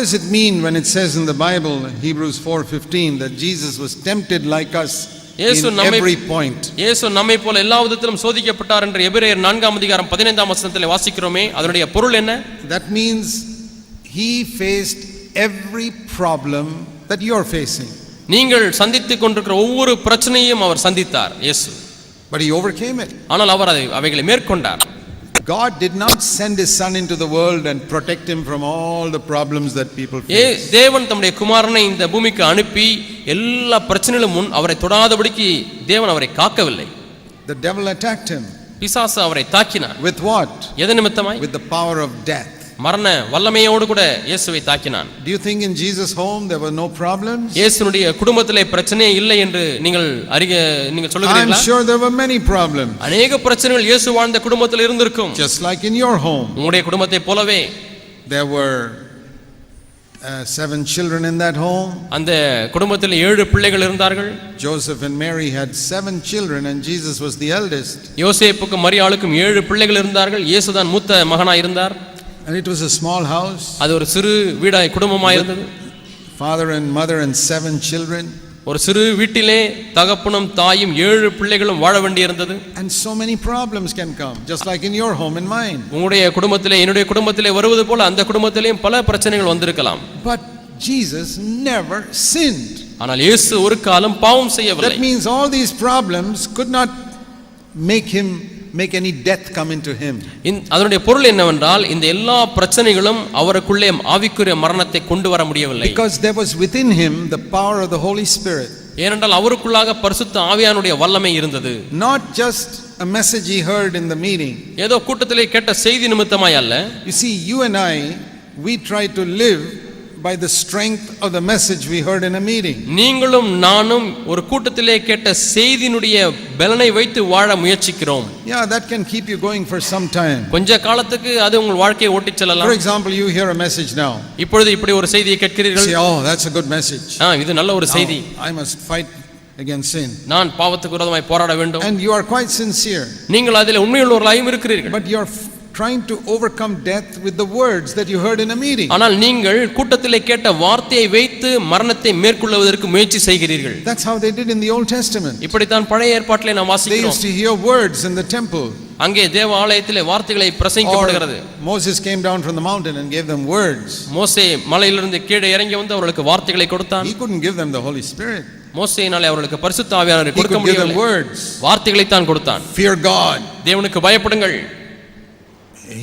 does it mean when it says in the Bible, Hebrews 4:15, that Jesus was tempted like us in every point? இயேசு நம்மை போல எல்லா விதத்திலும் சோதிக்கப்பட்டார் என்று எபிரேயர் 4ஆம் அதிகாரம் 15ஆம் வசனத்திலே வாசிக்கிறோமே. அதனுடைய பொருள் என்ன? That means he faced every problem that you are facing. நீங்கள் சந்தித்துக் கொண்டிருக்கிற ஒவ்வொரு பிரச்சனையும் அவர் சந்தித்தார் இயேசு. But he overcame it. ஆனால் அவர் அவைகளை மேற்கொண்டார். God did not send his son into the world and protect him from all the problems that people face. தேவன் தம்முடைய குமாரனை இந்த பூமிக்கு அனுப்பி எல்லா பிரச்சனைகளும் முன் அவரை தொடாதபடிக்கு தேவன் அவரை காக்கவில்லை. The devil attacked him. பிசாசு அவரை தாக்கினார். With what? எதன் நிமித்தமாய்? With the power of death. மரண வல்லமையோடு கூட இயேசுவை தாக்கினான். Do you think in Jesus' home there were no problems? இயேசுனுடைய குடும்பத்திலே பிரச்சனையே இல்லை என்று நீங்கள் சொல்லுகிறீர்களா? I'm sure there were many problems. अनेक பிரச்சனைகள் இயேசு வாழ்ந்த குடும்பத்தில் இருந்திருக்கும். Just like in your home. உங்களுடைய குடும்பத்தை போலவே. There were 7 children in that home. அந்த குடும்பத்தில் 7 பிள்ளைகள் இருந்தார்கள். Joseph and Mary had 7 children and Jesus was the eldest. யோசேப்புக்கும் மரியாளுக்கும் 7 பிள்ளைகள் இருந்தார்கள். இயேசு தான் மூத்த மகனாய் இருந்தார். And it was a small house. அது ஒரு சிறு வீடாய் குடும்பமாய் இருந்தது. Father and mother and 7 children. ஒரு சிறு வீட்டிலே தகப்பனும் தாயும் 7 பிள்ளைகளும் வாழ வேண்டியிருந்தது. And so many problems can come, just like in your home and mine. உங்களுடைய குடும்பத்திலே என்னுடைய குடும்பத்திலே வருவது போல அந்த குடும்பத்திலேயும் பல பிரச்சனைகள் வந்திருக்கலாம். But Jesus never sinned. ஆனால் இயேசு ஒரு காலம் பாவம் செய்யவில்லை. That means all these problems could not make any death come into him. அதனுடைய பொருள் என்னவென்றால் இந்த எல்லா பிரச்சனைகளும் அவருக்குள்ளே ஆவிக்குரிய மரணத்தை கொண்டு வர முடியவில்லை. Because there was within him the power of the Holy Spirit. ஏனென்றால் அவருக்குள்ளாக பரிசுத்த ஆவியானுடைய வல்லமை இருந்தது. Not just a message he heard in the meeting. ஏதோ கூட்டத்திலே கேட்ட செய்தி நிமித்தமாய் அல்ல. You see, you and I, we try to live by the strength of the message we heard in a meeting. நீங்களும் நானும் ஒரு கூட்டத்திலே கேட்ட செய்தியினுடைய பலனை வைத்து வாழ முயற்சிக்கிறோம். Yeah, that can keep you going for some time. கொஞ்ச காலத்துக்கு அது உங்கள் வாழ்க்கையை ஓட்டிச் செல்லலாம். For example, you hear a message now. இப்பொழுது இப்படி ஒரு செய்தியை கேட்கிறீர்கள். Say, oh, that's a good message. இது நல்ல ஒரு செய்தி. I must fight against sin. நான் பாவத்துக்கு விரோதமாய் போராட வேண்டும். And you are quite sincere. நீங்கள் அதிலே உண்மையுள்ளவர்களாயும் இருக்கிறீர்கள். But you are trying to overcome death with the words that you heard in a meeting. ஆனால் நீங்கள் கூட்டத்திலே கேட்ட வார்த்தையை வைத்து மரணத்தை மேற்கொள்வதற்கு முயற்சி செய்கிறீர்கள். That's how they did in the Old Testament. இப்படி தான் பழைய ஏற்பாட்டிலே நாம் வாசிக்கிறோம். They used to hear words in the temple. அங்கே தேவாலயத்திலே வார்த்தைகளை பிரசங்கிக்கப்படுகிறது. Moses came down from the mountain and gave them words. மோசே மலையிலிருந்து கீழே இறங்கி வந்து அவர்களுக்கு வார்த்தைகளை கொடுத்தான். He couldn't give them the Holy Spirit. மோசேயினாலே அவர்களுக்கு பரிசுத்த ஆவியானவரை கொடுக்க முடியவில்லை. வார்த்தைகளை தான் கொடுத்தான். Fear God. தேவனுக்கு பயப்படுங்கள்.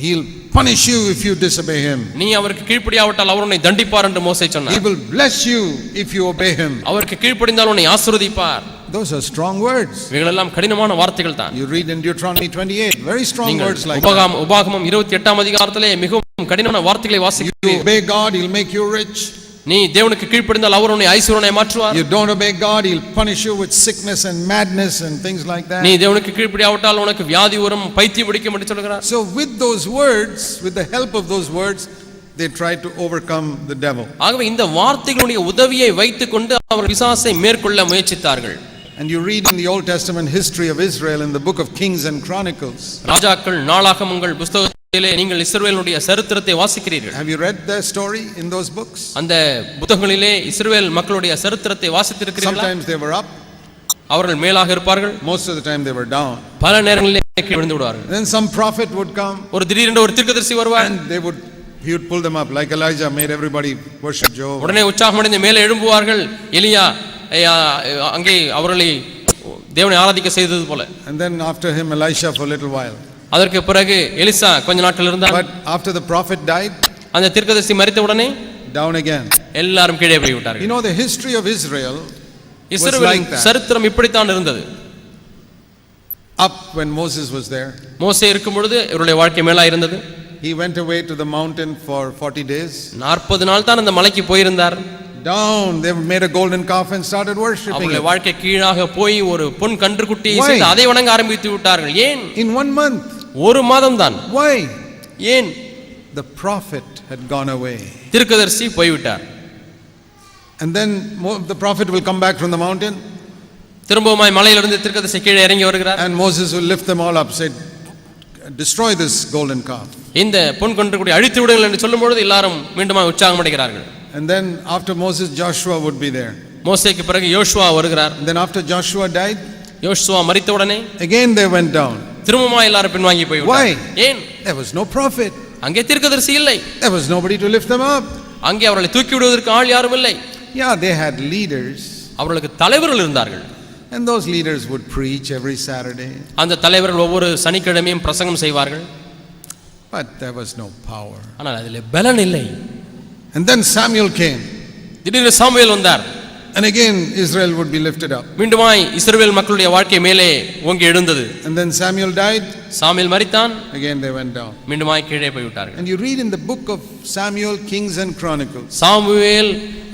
He'll punish you if you disobey him. நீ அவருக்கு கீழ்ப்படியாவிட்டால் அவர் உன்னை தண்டிப்பார் என்று மோசே சொன்னார். He will bless you if you obey him. அவருக்கு கீழ்ப்படிந்தால் உன்னை ஆசீர்வதிப்பார். Those are strong words. இவைகளெல்லாம் கடினமான வார்த்தைகள் தான். You read in Deuteronomy 28 very strong words like that. உபாகமம் 28ஆம் அதிகாரத்திலே மிகவும் கடினமான வார்த்தைகளை வாசிக்கிறீர்கள். You obey God, he'll make you rich. நீ தேவனுக்கு கீழ்ப்படிந்தால் அவர் உன்னை ஐஸ்வரியனாய் மாற்றுவார். You don't obey God, he'll punish you with sickness and madness and things like that. நீ தேவனுக்கு கீழ்ப்படியாவிட்டால் உனக்கு வியாதி வரும், பைத்தியம் பிடிக்கும் என்று சொல்கிறார். So with those words, with the help of those words, they tried to overcome the devil. ஆகவே இந்த வார்த்தைகளுடைய உதவியை வைத்துக்கொண்டு அவர் பிசாசை மேற்கொள்ள முயற்சித்தார்கள். And you read in the Old Testament history of Israel in the book of Kings and Chronicles. ராஜாக்கள் நாளாகமங்கள் புத்தகத்திலே நீங்கள் இஸ்ரவேலுடைய சரித்திரத்தை வாசிக்கிறீர்கள். Have you read their story in those books? அந்த புத்தகங்களிலே இஸ்ரவேல் மக்களுடைய சரித்திரத்தை வாசித்திருக்கிறீர்களா? Sometimes they were up. அவர்கள் மேலாக இருப்பார்கள். Most of the time they were down. பல நேரங்களிலே கீழே விழுந்து விடுவார்கள். Then some prophet would come. ஒரு திடீரென்று ஒரு தீர்க்கதரிசி வருவார். And he would pull them up like Elijah made everybody worship Jehovah. உடனே உற்சாகமடைந்து மேலே எழும்புவார்கள். எலியா அங்கே அவர்களை தேவனை ஆராதிக்க செய்தது போல. And then after him Elisha for a little while. அதற்கு பிறகு எலிசா கொஞ்ச நாட்கள் இருந்தார். But after the prophet died, அந்த தீர்க்கதரிசி மரித்த உடனே down again. எல்லாரும் கீழே போய் விட்டார்கள். You know the history of Israel. இஸ்ரவேலின் சரித்திரம் இப்படித்தான் இருந்தது. Up when Moses was there. மோசே இருக்கும் பொழுது இவருடைய வாழ்க்கை மேலா இருந்தது. He went away to the mountain for 40 days. 40 நாள் தான் அந்த மலைக்கு போயிருந்தார். Down they made a golden calf and started worshiping. அவருடைய வாழ்க்கை கீழாக போய் ஒரு பொன் கன்றுக்குட்டியை செய்து அதை வணங்க ஆரம்பித்து விட்டார்கள். ஏன்? In 1 month. ஒரு மாதம் தான். Why? ஏன்? The prophet had gone away. தீர்க்கதரிசி போய் விட்டார். And then the prophet will come back from the mountain. திரும்பவுமாய் மலையிலிருந்து தீர்க்கதரிசி கீழே இறங்கி வருகிறார். And Moses will lift them all up, say, destroy this golden calf. இந்த பொன் கொன்றக்கூடிய அழித்து விடுங்கள் என்று சொல்லும் பொழுது எல்லாரும் மீண்டும் உற்சாகம் அடைகிறார்கள். And then after Moses, Joshua would be there. மோசேக்கு பிறகு யோசுவா வருகிறார். And then after Joshua died, யோசுவா மரித்த உடனே again they went down. திரும்பமா எல்லாரும் பின்வாங்கி போய் விட்டார்கள். Why? ஏன்? There was no prophet. அங்கே தீர்க்கதரிசி இல்லை. There was nobody to lift them up. அங்கே அவர்களை தூக்கி விடுவதற்கு ஆள் யாரும் இல்லை. Yeah, they had leaders. அவர்களுக்கு தலைவர்கள் இருந்தார்கள். And those leaders would preach every Saturday. அந்த தலைவர்கள் ஒவ்வொரு சனிக்கிழமையும் பிரசங்கம் செய்வார்கள். But there was no power. ஆனால் அதிலே பலன் இல்லை. And then Samuel came. திடீரென்று சாமுவேல் வந்தார். And again Israel would be lifted up. மீண்டுமாய் இஸ்ரவேல் மக்களுடைய வாழ்க்கை மேலே ஓங்கி எழுந்தது. And then Samuel died. Samuel மரித்தான். Again they went down. மீண்டுமாய் கீழே போய் விட்டார்கள். And you read in the book of Samuel, Kings and Chronicles. Samuel,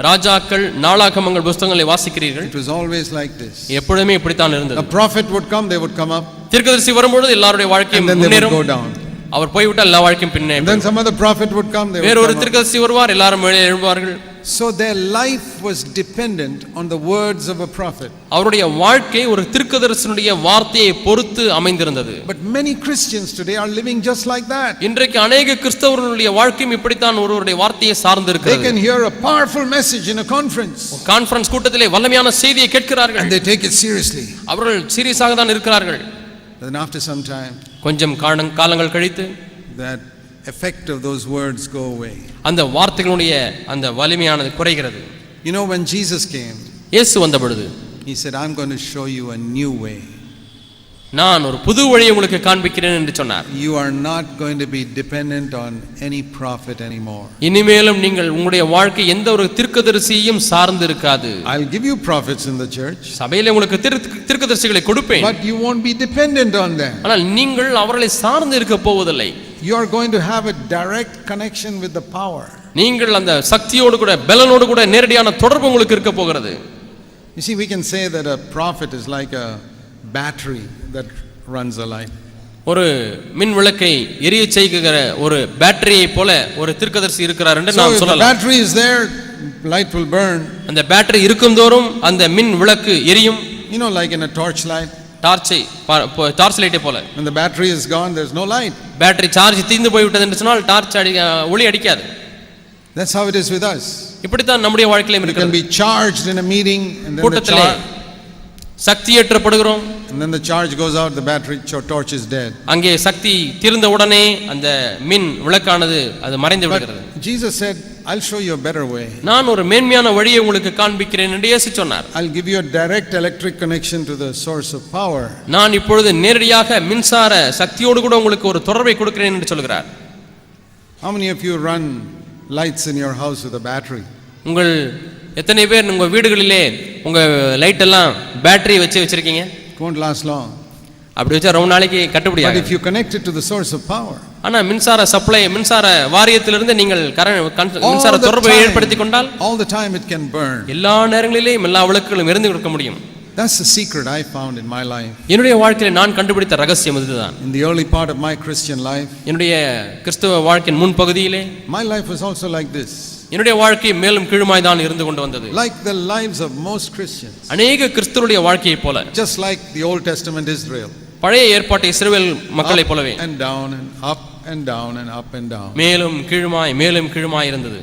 ராஜாக்கள், நாளாகமங்கள் புத்தகங்களை வாசிக்கிறீர்கள். It was always like this. எப்பொழுதுமே இப்படித்தான் இருந்தது. A prophet would come, they would come up. தீர்க்கதரிசி வரும்போது எல்லாருடைய வாழ்க்கையும் முன்னேறும். Go down. அவர் போய்விட்டால் எல்லா வாழ்க்கையும் பின்னே. And then some other prophet would come, they would வேற ஒரு தீர்க்கதரிசி வருவார், எல்லாரும் மேலே எழும்புவார்கள். So their life was dependent on the words of a prophet. அவருடைய வாழ்க்கை ஒரு தீர்க்கதரிசியுடைய வார்த்தையை பொறுத்து அமைந்திருந்தது. But many Christians today are living just like that. இன்றைக்கு अनेक கிறிஸ்தவர்களுடைய வாழ்க்கையும் இப்படித்தான் ஒருவருடைய வார்த்தையை சார்ந்து இருக்கிறது. They can hear a powerful message in a conference. Conference கூட்டத்திலே வல்லமையான செய்தியை கேட்கிறார்கள். And they take it seriously. அவர்கள் சீரியஸாக தான் இருக்கிறார்கள். Then after some time, கொஞ்சம் காலங்கள் கழித்து that effect of those words go away. அந்த வார்த்தைகளுடைய அந்த வலிமையானது குறைகிறது. You know, when Jesus came, இயேசு வந்த பொழுது he said, I'm going to show you a new way. நான் ஒரு புது வழியை உங்களுக்கு காண்பிக்கிறேன் என்று சொன்னார். You are not going to be dependent on any prophet anymore. இனிமேலும் நீங்கள் உங்களுடைய வாழ்க்கை எந்த ஒரு தீர்க்கதரிசியையும் சார்ந்து இருக்காது. I'll give you prophets in the church. சபையிலே உங்களுக்கு தீர்க்கதரிசிகளை கொடுப்பேன். But you won't be dependent on them. ஆனால் நீங்கள் அவர்களை சார்ந்து இருக்க போவதில்லை. You are going to have a direct connection with the power. நீங்கள் அந்த சக்தியோடு கூட பலனோடு கூட நேரடியான தொடர்பு உங்களுக்கு இருக்க போகிறது. You see, we can say that a prophet is like a battery that runs a light. ஒரு மின் விளக்கை எரிய செய்கிற ஒரு பேட்டரியை போல ஒரு தீர்க்கதரிசி இருக்கிறார் என்று நாம் சொல்லலாம். So if the battery is there, light will burn. அந்த பேட்டரி இருக்கும்தோறும் அந்த மின் விளக்கு எரியும். You know, like in a torch light. Torch லைட்டை போல. When the battery is gone, there's no light. Battery charge தீர்ந்து போய்விட்டது என்று சொன்னால் டார்ச் ஒளி அடிக்காது. That's how it is with us. இப்படித்தான் நம்முடைய வாழ்க்கையிலும் இருக்கிறது. You can be charged in a meeting and then கூட்டத்திலே சக்தி ஏற்றப்படுகிறோம். And then the charge goes out, the battery torch is dead. அங்கே சக்தி தீர்ந்த உடனே அந்த மின் விளக்கானது அது மறைந்து விடுகிறது. Jesus said, I'll show you a better way. நான் ஒரு மேன்மையான வழியை உங்களுக்கு காண்பிக்கிறேன் என்று இயேசு சொன்னார். I'll give you a direct electric connection to the source of power. நான் இப்பொழுது நேரடியாக மின்சார சக்தியோடு கூட உங்களுக்கு ஒரு தொடர்பை கொடுக்கிறேன் என்று சொல்கிறார். How many of you run lights in your house with a battery? உங்கள் எத்தனை பேர் உங்க வீடுகளிலே உங்க லைட் எல்லாம் பேட்டரி வச்சிருக்கீங்க? It won't last long. அப்படி வச்சா ரொம்ப நாளைக்கு கட்டுப்படியாது. But if you connect it to the source of power, ஆனா மின்சார சப்ளை மின்சார வாரியத்திலிருந்து நீங்கள் மின்சார தொடர்பை ஏற்படுத்திக் கொண்டால் all the time it can burn. எல்லா நேரங்களிலேயும் எல்லா விளக்குகளும் எரிந்து கொடுக்க முடியும். That's the secret I found in my life. என்னுடைய வாழ்க்கையில நான் கண்டுபிடித்த ரகசியம் இதுதான். In the early part of my Christian life, என்னுடைய கிறிஸ்தவ வாழ்க்கையின் முன் பகுதியிலே my life was also like this. என்னுடைய வாழ்க்கை மேலும் கீழுமாய் தான் இருந்து கொண்டு வந்தது. Like the lives of most Christians. अनेक கிறிஸ்தவருடைய வாழ்க்கையை போல. Just like the Old Testament Israel. பழைய ஏற்பாட்டு இஸ்ரவேல் மக்களை போலவே. And down and up and down and up and down. மேலும் கீழுமாய் இருந்தது.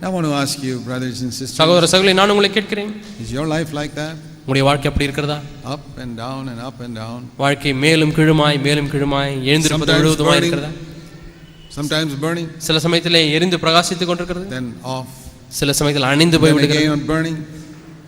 I want to ask you, brothers and sisters. சகோதர சகோதரி, நான் உங்களை கேட்கிறேன். Is your life like that? உங்களுடைய வாழ்க்கை அப்படி இருக்கிறதா? Up and down and up and down. வாழ்க்கை மேலும் கீழுமாய் எழுந்திருப்பது முழுவதுமாய் இருக்கிறதா? Sometimes burning. சில சமயத்திலே எரிந்து பிரகாசித்துக் கொண்டிருக்கிறது. Then off. சில சமயத்தில் அணைந்து போய் விடுகிறது. Again burning.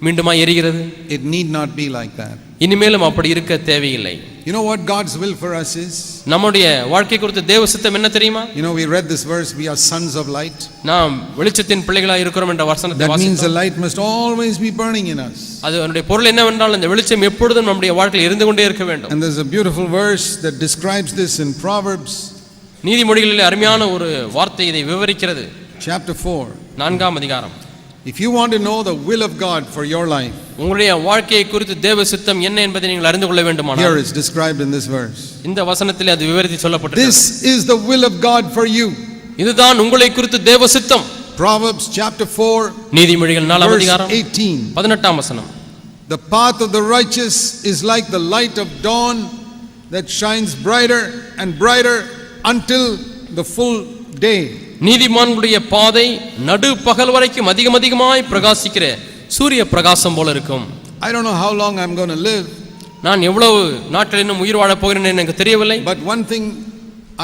மீண்டுமாய் எரிகிறது. It need not be like that. இனிமேலும் அப்படி இருக்க தேவையில்லை. You know what God's will for us is? நம்முடைய வாழ்க்கை குறித்த தேவ சித்தம் என்ன தெரியுமா? You know, we read this verse, we are sons of light. நாம் வெளிச்சத்தின் பிள்ளைகளாய் இருக்கிறோம் என்ற வசனத்தை வாசித்தோம். That means the light must always be burning in us. அதனுடைய பொருள் என்னவென்றால் இந்த வெளிச்சம் எப்பொழுதும் நம்முடைய வாழ்க்கையில் இருந்து கொண்டே இருக்க வேண்டும். And there's a beautiful verse that describes this in Proverbs. நீதிமொழிகளிலே அருமையான ஒரு வார்த்தை இதை விவரிக்கிறது. Chapter 4. 4ஆம் அதிகாரம். If you want to know the will of God for your life, உங்களுடைய வாழ்க்கையை குறித்து தேவ சித்தம் என்ன என்பதை நீங்கள் அறிந்து கொள்ள வேண்டுமானால், here is described in this verse. இந்த வசனத்திலே அது விவரித்து சொல்லப்பட்டிருக்கிறது. This is the will of God for you. இதுதான் உங்களை குறித்து தேவ சித்தம். Proverbs chapter 4. நீதிமொழிகள் 4ஆம் அதிகாரம் 18. 18ஆம் வசனம். The path of the righteous is like the light of dawn that shines brighter and brighter until the full day. நீதிமான்களுடைய பாதை நடு பகல் வரைக்கும் அதிகமாய் பிரகாசிக்கிற சூரிய பிரகாசம் போல இருக்கும். I don't know how long I'm going to live. நான் எவ்வளவு நாட்கள் இன்னும் உயிர் வாழப் போகிறேன் எனக்கு தெரியவில்லை. But one thing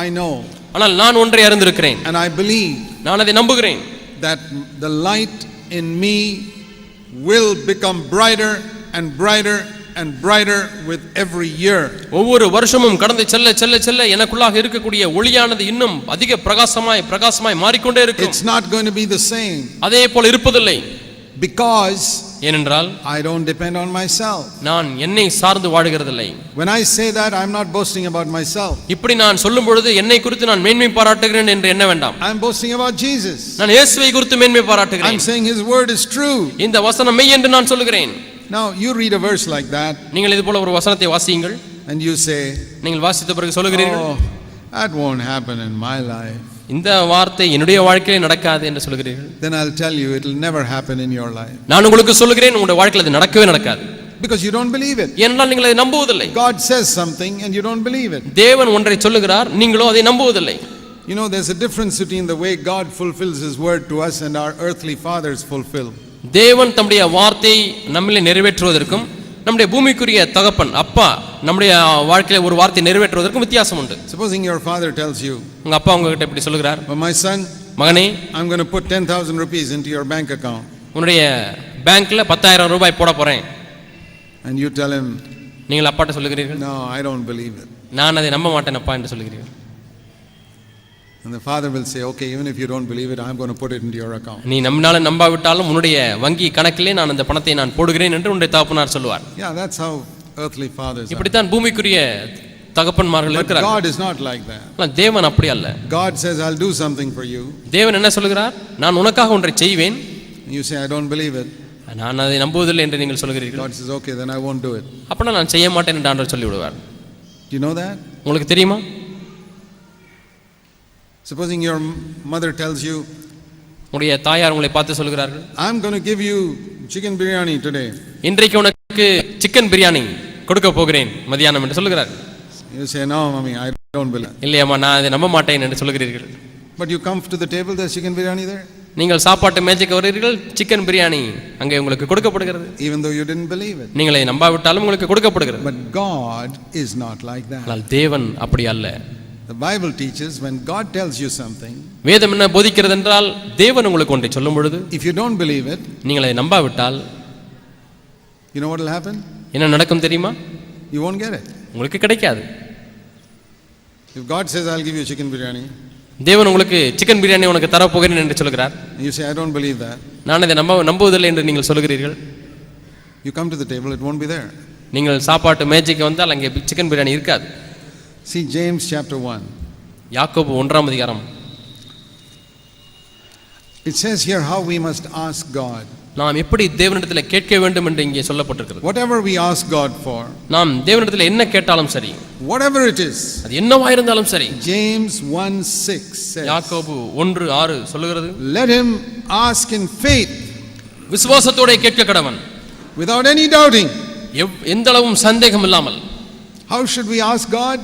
I know. ஆனால் நான் ஒன்றை அறிந்திருக்கிறேன். And I believe. நான் அதை நம்புகிறேன். That the light in me will become brighter and brighter and brighter with every year. ஒவ்வொரு வருஷமும் கடந்து செல்ல எனக்குள்ளாக இருக்கக்கூடிய ஒளியானது இன்னும் அதிக பிரகாசமாய் மாறிக்கொண்டே இருக்கும். It's not going to be the same. அதே போல இருப்பதில்லை. Because ஏனென்றால் I don't depend on myself. நான் என்னை சார்ந்து வாழுகிறதில்லை. When I say that, I'm not boasting about myself. இப்படி நான் சொல்லும் பொழுது என்னை குறித்து நான் மேன்மை பாராட்டுகிறேன் என்று எண்ண வேண்டாம். I'm boasting about Jesus. நான் இயேசுவை குறித்து மேன்மை பாராட்டுகிறேன். I'm saying his word is true. இந்த வசனம் மெய் என்று நான் சொல்லுகிறேன். Now you read a verse like that. நீங்கள் இது போல ஒரு வசனத்தை வாசியுங்கள். And you say, நீங்கள் வாசித்த பிறகு சொல்லுகிறீர்கள், oh, that won't happen in my life. இந்த வார்த்தை என்னுடைய வாழ்க்கையிலே நடக்காது என்று சொல்லுகிறீர்கள். Then I'll tell you it will never happen in your life. நான் உங்களுக்கு சொல்லுகிறேன், உங்களுடைய வாழ்க்கையில அது நடக்கவே நடக்காது. Because you don't believe it. ஏனென்றால் நீங்கள் அதை நம்புவதில்லை. God says something and you don't believe it. தேவன் ஒன்றை சொல்லுகிறார், நீங்களோ அதை நம்புவதில்லை. You know, there's a difference between the way God fulfills his word to us and our earthly fathers fulfill. தேவன் தம்முடைய வார்த்தையை நம்மிலே நிறைவேற்றுவதற்கும் நம்முடைய பூமிக்குரிய தகப்பன் அப்பா நம்முடைய வாழ்க்கையில ஒரு வார்த்தை நிறைவேற்றுவதற்கும் வித்தியாசம் உண்டு. Supposing your father tells you, உங்க அப்பா உங்ககிட்ட இப்படி சொல்லுகிறார், my son, மகனே, I'm going to put 10,000 rupees into your bank account. உன்னுடைய பேங்க்ல 10,000 ரூபாய் போட போறேன். And you tell him, நீங்கள் அப்பாட்ட சொல்லுகிறீர்கள், no, I don't believe it. நான் அதை நம்ப மாட்டேன் அப்பா என்று சொல்லுகிறீர்கள். And the father will say, okay, even if you don't believe it, I'm going to put it into your account. நீ நம்பினாலும் நம்பாவிட்டாலும் உன்னுடைய வங்கி கணக்கிலே நான் அந்த பணத்தை நான் போடுகிறேன் என்று உன்னுடைய தகப்பனார் சொல்லுவார். Yeah, that's how earthly fathers are. இப்படித்தான் பூமிக்குரிய தகப்பன்மார்கள் இருக்கிறார்கள். God is not like that. ஆனால் தேவன் அப்படி அல்ல. God says, I'll do something for you. தேவன் என்ன சொல்லுகிறார், நான் உனக்காக ஒன்றை செய்வேன். You say, I don't believe it. நான் அதை நம்புவதில்லை என்று நீங்கள் சொல்கிறீர்கள். God says, okay, then I won't do it. அப்பனா நான் செய்ய மாட்டேன் என்று ஆண்டவர் சொல்லி விடுவார். Do you know that? உங்களுக்கு தெரியுமா? Supposing your mother tells you, உங்களுடைய தாயார் உங்களை பார்த்து சொல்கிறார்கள், I'm going to give you chicken biryani today. இன்றைக்கு உனக்கு சிக்கன் பிரியாணி கொடுக்க போகிறேன் மதியானம் என்று சொல்கிறார். You say, no, mommy, I don't believe. இல்லையம்மா, நான் அதை நம்ப மாட்டேன் என்று சொல்கிறீர்கள். But you come to the table, there's chicken biryani there. நீங்கள் சாப்பாட்டு மேஜைக்கு வருகிறீர்கள், சிக்கன் பிரியாணி அங்கே உங்களுக்கு கொடுக்கப்படுகிறது. Even though you didn't believe it. நீங்கள் அதை நம்பாவிட்டாலும் உங்களுக்கு கொடுக்கப்படுகிறது. But God is not like that. ஆனால் தேவன் அப்படி அல்ல. The Bible teaches when God tells you something, வேதம் என்ன போதிக்கிறது என்றால், தேவன் உங்களுக்கு ஒன்றை சொல்லும் பொழுது if you don't believe it, நீங்கள் அதை நம்பாவிட்டால் you know what will happen? என்ன நடக்கும் தெரியுமா? You won't get it. உங்களுக்கு கிடைக்காது. If God says, I'll give you chicken biryani, தேவன் உங்களுக்கு சிக்கன் பிரியாணி உனக்கு தர போகிறேன் என்று சொல்கிறார். you say, I don't believe that. நான் அதை நம்புவதில்லை என்று நீங்கள் சொல்கிறீர்கள். You come to the table, it won't be there. நீங்கள் சாப்பாட்டு மேஜைக்கு வந்தால் அங்கே சிக்கன் பிரியாணி இருக்காது. See James chapter 1. யாக்கோபு 1ஆம் அதிகாரம். It says here how we must ask God. நாம் எப்படி தேவனிடத்தில் கேட்க வேண்டும் என்று இங்கே சொல்லப்பட்டிருக்கிறது. Whatever we ask God for, நாம் தேவனிடத்தில் என்ன கேட்டாலும் சரி, whatever it is, அது என்னவா இருந்தாலும் சரி, James 1:6 says, யாக்கோபு 1:6 சொல்லுகிறது, let him ask in faith, விசுவாசத்தோட கேட்க கடவன், without any doubting. எந்த அளவும் சந்தேகம் இல்லாமல். How should we ask God?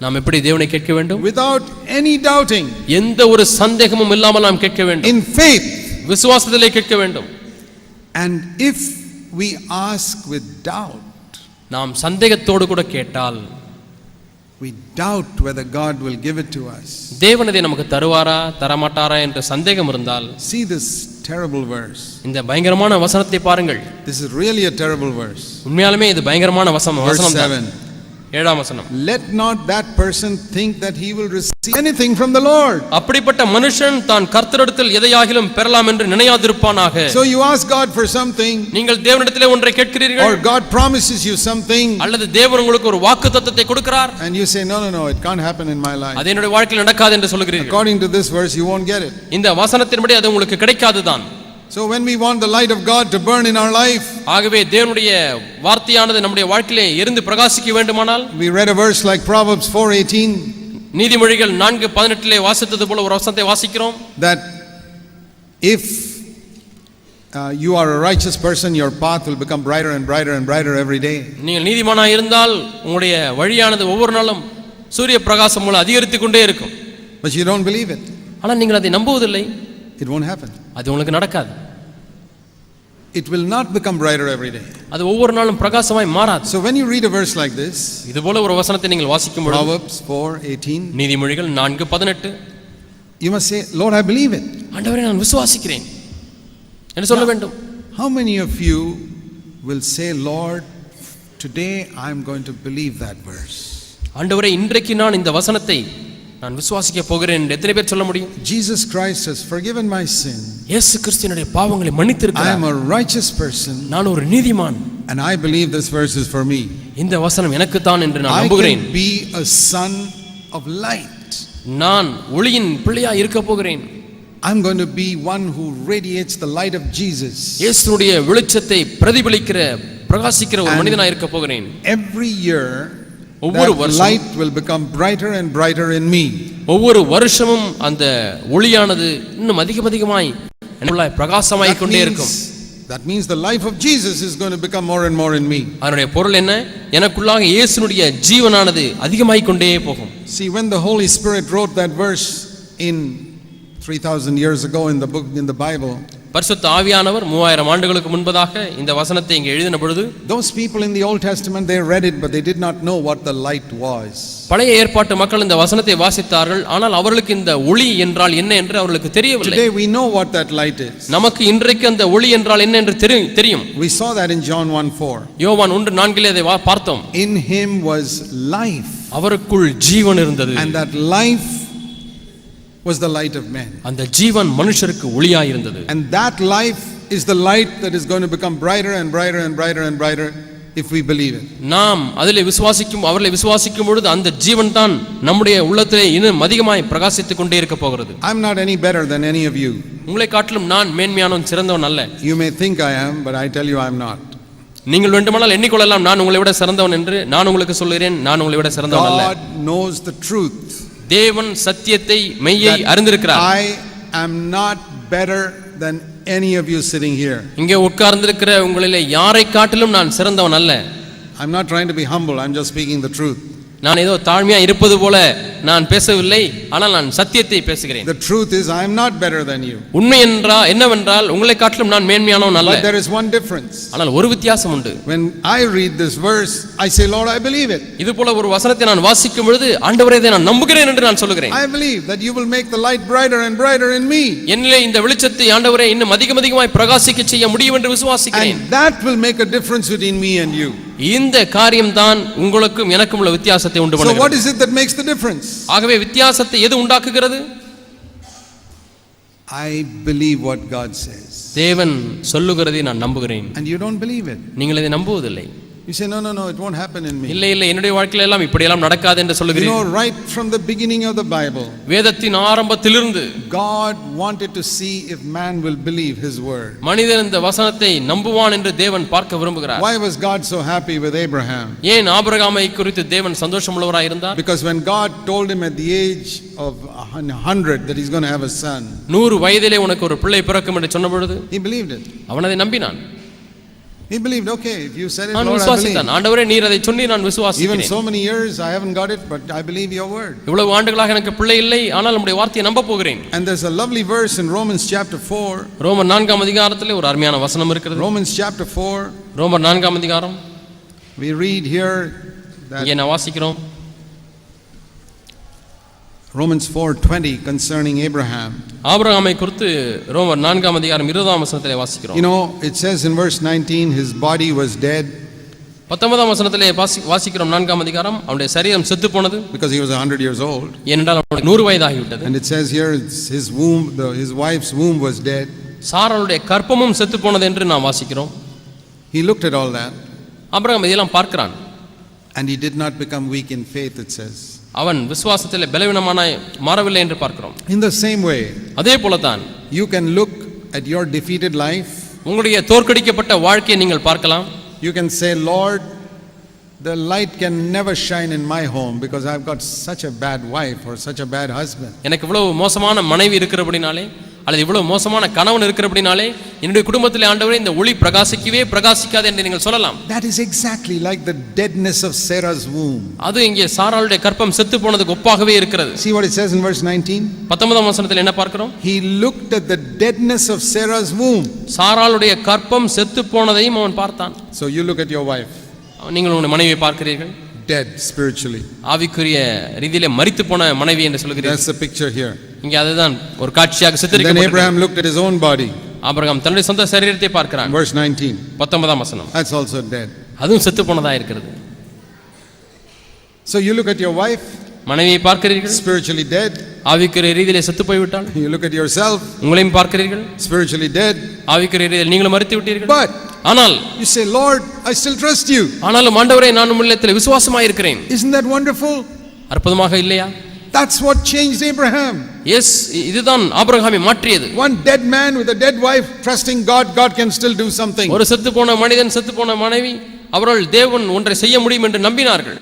நாம் எப்படி தேவனை கேட்க வேண்டும்? Without any doubting. எந்த ஒரு சந்தேகமும் இல்லாமல் நாம் கேட்க வேண்டும். In faith. விசுவாசத்திலே கேட்க வேண்டும். And if we ask with doubt, நாம் சந்தேகத்தோடு கூட கேட்டால், we doubt whether God will give it to us. தேவன் இதை நமக்கு தருவாரா தரமாட்டாரா என்ற சந்தேகம் இருந்தால், see this terrible verse. இந்த பயங்கரமான வசனத்தை பாருங்கள். This is really a terrible verse. உண்மையாலுமே இது பயங்கரமான வசனம். Verse 7. 7ஆம் வசனம். Let not that person think that he will receive anything from the Lord. அப்படிப்பட்ட மனுஷன் தான் கர்த்தரிடத்தில் எதையாகிலும் பெறலாம் என்று நினையாதிருப்பானாக. So you ask God for something, நீங்கள் தேவனிடத்திலே ஒன்றை கேட்கிறீர்கள், or God promises you something, அல்லது தேவன் உங்களுக்கு ஒரு வாக்குத்தத்தத்தை கொடுக்கிறார், and you say no, it can't happen in my life. அது என்னுடைய வாழ்க்கையில் நடக்காது என்று சொல்கிறீர்கள். According to this verse you won't get it. இந்த வசனத்தின்படி அது உங்களுக்கு கிடைக்காதுதான். So when we want the light of God to burn in our life, ஆகவே தேவனுடைய வார்த்தையானது நம்முடைய வாழ்க்கையிலே எரிந்து பிரகாசிக்க வேண்டுமானால், we read a verse like Proverbs 4:18, நீதிமொழிகள் 4:18 வாசித்தது போல ஒரு வசனத்தை வாசிக்கிறோம், that if you are a righteous person, your path will become brighter and brighter and brighter every day. நீங்கள் நீதிமானாக இருந்தால் உங்களுடைய வழியானது ஒவ்வொரு நாளும் சூரிய பிரகாசம் போல அதிகரித்துக் கொண்டே இருக்கும். But you don't believe it. ஆனால் நீங்கள் அதை நம்புவதில்லை. It won't happen. அது உங்களுக்கு நடக்காது. It will not become brighter every day. அது ஒவ்வொரு நாளும் பிரகாசமாய் மாறாது. So when you read a verse like this, இதுபோல ஒரு வசனத்தை நீங்கள் வாசிக்கும் பொழுது Proverbs 4:18, நீதிமொழிகள் 4:18, you must say, Lord, I believe it. ஆண்டவரே நான் விசுவாசிக்கிறேன் என்று சொல்ல வேண்டும். How many of you will say, Lord, today I am going to believe that verse? ஆண்டவரே இன்றைக்கு நான் இந்த வசனத்தை நான் விசுவாசிக்க போகிறேன் என்று எத்தனை பேர் சொல்ல முடியும்? Jesus Christ has forgiven my sin. இயேசு கிறிஸ்துவினுடைய பாவங்களை மன்னித்திருக்கிறார். I am a righteous person. நான் ஒரு நீதிமான். And I believe this verse is for me. இந்த வசனம் எனக்கு தான் என்று நான் நம்புகிறேன். I can be a son of light. நான் ஒளியின் பிள்ளையாய் இருக்க போகிறேன். I'm going to be one who radiates the light of Jesus. இயேசுவுடைய வெளிச்சத்தை பிரதிபலிக்கிற பிரகாசிக்கிற ஒரு மனிதனாய் இருக்க போகிறேன். Every year that light will become brighter and brighter in me. ஒவ்வொரு வருஷமும் அந்த ஒளியானது இன்னும் அதிகமாய் என்னுள்ள பிரகாசமாய் கொண்டே இருக்கும். That means the life of Jesus is going to become more and more in me. அதனுடைய பொருள் என்ன? எனக்குள்ளாக இயேசுவுடைய ஜீவனானது அதிகமாய் கொண்டே போகும். See, when the Holy Spirit wrote that verse in 3000 years ago in the Bible, பரிசுத்த ஆவியானவர் 3000 ஆண்டுகளுக்கு முன்பதாக இந்த வசனத்தை இங்கே எழுதின பொழுது, those people in the Old Testament, they read it but they did not know what the light was. பழைய ஏற்பாட்டு மக்கள் இந்த வசனத்தை வாசித்தார்கள், ஆனால் அவர்களுக்கு இந்த ஒளி என்றால் என்ன என்று அவர்களுக்கு தெரியவில்லை. Today we know what that light is. நமக்கு இன்றைக்கு அந்த ஒளி என்றால் என்ன என்று தெரியும். We saw that in John 1:4. யோவான் 1:4 அதை பார்த்தோம். In him was life. அவருக்குள் ஜீவன் இருந்தது. And that life was the light of men. அந்த ஜீவன் மனுஷருக்கு ஒளியாய் இருந்தது. And that life is the light that is going to become brighter and brighter and brighter and brighter if we believe it. நாம் அதிலே அவர்களை விசுவாசிக்கும் பொழுது அந்த ஜீவன் தான் நம்முடைய உள்ளத்திலே இன்னும் அதிகமாய் பிரகாசித்துக் கொண்டே இருக்க போகிறது. I'm not any better than any of you. உங்களை காட்டிலும் நான் மேன்மையானவன் சிறந்தவன் அல்ல. You may think I am, but I tell you I am not. நீங்கள் வேண்டுமானால் எண்ணிக்கொள்ளலாம் நான் உங்களை விட சிறந்தவன் என்று. நான் உங்களுக்கு சொல்கிறேன், நான் உங்களை விட சிறந்தவன் அல்ல. God knows the truth. தேவன் சத்தியத்தை மெய்யை அறிந்திருக்கிறார். I am not better than any of you sitting here. இங்கே உட்கார்ந்திருக்கிற உங்களிலே யாரை காட்டிலும் நான் சிறந்தவன் அல்ல. I'm not trying to be humble, I'm just speaking the truth. நான் ஏதோ தாழ்மையா இருப்பது போல நான் பேசவில்லை, ஆனால் நான் சத்தியத்தை பேசுகிறேன். The truth is I am not better than you. உண்மை என்னவென்றால் உங்களை காட்டிலும் நான் மேன்மையானவன் அல்ல. But there is one difference. ஆனால் ஒரு வித்தியாசம் உண்டு. When I read this verse, I say, Lord, I believe it. இது போல ஒரு வசனத்தை நான் வாசிக்கும் பொழுது ஆண்டவரே இதை நான் நம்புகிறேன் என்று நான் சொல்கிறேன். I believe that you will make the light brighter and brighter in me. என்னிலே இந்த வெளிச்சத்தை ஆண்டவரே இன்னும் அதிகமாய் பிரகாசிக்க செய்ய முடியும் என்று விசுவாசிக்கிறேன். And that will make a difference between me and you. இந்த காரியம் தான் உங்களுக்கும் எனக்கும் உள்ள வித்தியாசத்தை உண்டு பண்ணுகிறது. So what is it that makes the difference? ஆகவே வித்தியாசத்தை எது உண்டாக்குகிறது? I believe what God says. தேவன் சொல்லுகிறதை நான் நம்புகிறேன். And you don't believe it. நீங்கள் இதை நம்புவதில்லை. You say, no, it won't happen in me. இல்லை என்னுடைய வாழ்க்கையில எல்லாம் இப்படி எல்லாம் நடக்காது என்று சொல்லுகிறீர்கள். You know, right from the beginning of the Bible, வேதத்தின் ஆரம்பத்திலிருந்து God wanted to see if man will believe his word. மனிதன் இந்த வசனத்தை நம்புவான் என்று தேவன் பார்க்க விரும்புகிறார். Why was God so happy with Abraham? ஏன் ஆபிரகாமை குறித்து தேவன் சந்தோஷமுள்ளவராய் இருந்தார்? Because when God told him at the age of 100 that he's going to have a son, 100 வயதிலே உனக்கு ஒரு பிள்ளை பிறக்கும் என்று சொன்ன பொழுது he believed it. அவன் அதை நம்பினான். He believed, okay, if you said it, நான் Lord, I விசுவாசித்தேன். believe. ஆண்டவரே நீர் அதை சொன்னீர், நான் விசுவாசிக்கிறேன். Even so many years I haven't got it, but I believe your word. இவ்வளவு ஆண்டுகளாக எனக்கு பிள்ளை இல்லை, ஆனால் உம்முடைய வார்த்தையை நம்ப போகிறேன். And there's a lovely verse in Romans chapter 4. ரோமர் 4 அதிகாரத்திலே ஒரு அருமையான வசனம் இருக்கிறது. Romans chapter 4. ரோமர் 4 அதிகாரம். We read here that இங்கே நான் வாசிக்கிறோம். Romans 4:20 concerning Abraham. ஆபிரகாமை குறித்து ரோமர் 4 அதிகாரம் 20 வசனத்திலே வாசிக்கிறோம். You know, it says in verse 19 his body was dead. 19 வசனத்திலே வாசிக்கிறோம் 4 அதிகாரம் அவருடைய சரீரம் செத்து போனது. Because he was 100 years old. ஏனென்றால் அவருக்கு 100 வயதாகி விட்டது. And it says here his womb, his wife's womb was dead. சாராளுடைய கர்ப்பமும் செத்து போனது என்று நாம் வாசிக்கிறோம். He looked at all that. Abraham இதெல்லாம் பார்க்கிறான். And he did not become weak in faith, it says. அவன் விசுவாசத்திலே பலவீனமானாய் மாறவில்லை என்று பார்க்கிறோம். In the same way, அதே போல தான் you can look at your defeated life. உங்களுடைய தோற்கடிக்கப்பட்ட வாழ்க்கையை நீங்கள் பார்க்கலாம். You can say, Lord, the light can never shine in my home because I've got such a bad wife or such a bad husband. எனக்கு இவ்வளவு மோசமான மனைவி இருக்கிறபடினாலே அல்லது இவ்வளவு மோசமான கணவன் இருக்கிறபடினாலே என்னுடைய குடும்பத்திலே ஆண்டவரே இந்த ஒளி பிரகாசிக்காது என்று நீங்கள் சொல்லலாம். That is exactly like the deadness of Sarah's womb. அது இங்கே சாராளுடைய கர்ப்பம் செத்து போனதுக்கு ஒப்பாகவே இருக்கிறது. See what it says in verse 19? 19ஆம் வசனத்தில் என்ன பார்க்கிறோம்? He looked at the deadness of Sarah's womb. சாராளுடைய கர்ப்பம் செத்து போனதையும் அவன் பார்த்தான். So you look at your wife. நீங்கள் உங்கள் மனைவியை பார்க்கிறீர்கள். Dead spiritually. ஆவிக்குரிய ரீதியிலே மரித்து போன மனைவி என்று சொல்கிறீர்கள். That's the picture here. இங்கே அதுதான் ஒரு காட்சியாக சித்தரிக்கப்பட்டது. Then Abraham looked at his own body. Abraham தன்னுடைய சொந்த சரீரத்தை பார்க்கிறான். Verse 19. 19ஆம் வசனம். That's also dead. அதுவும் செத்து போனதா இருக்கிறது. So you look at your wife. மனைவியை பார்க்கிறீர்கள். Spiritually dead. ஆவிக்குரிய ரீதியிலே செத்து போய்விட்டாள். You look at yourself. உங்களையும் பார்க்கிறீர்கள். Spiritually dead. ஆவிக்குரிய ரீதியில் நீங்களும் மரித்து விட்டீர்கள். But ஆனால் you say, Lord, I still trust you. ஆனாலும் ஆண்டவரே நான் உம்மிடத்தில் விசுவாசமாய் இருக்கிறேன். Isn't that wonderful? அற்புதமாக இல்லையா? That's what changed Abraham. Yes, இதுதான் ஆபிரகாமை மாற்றியது. One dead man with a dead wife trusting God, God can still do something. ஒரு செத்து போன மனிதன் செத்து போன மனைவி அவர்கள் தேவன் ஒன்றை செய்ய முடியும் என்று நம்பினார்கள்.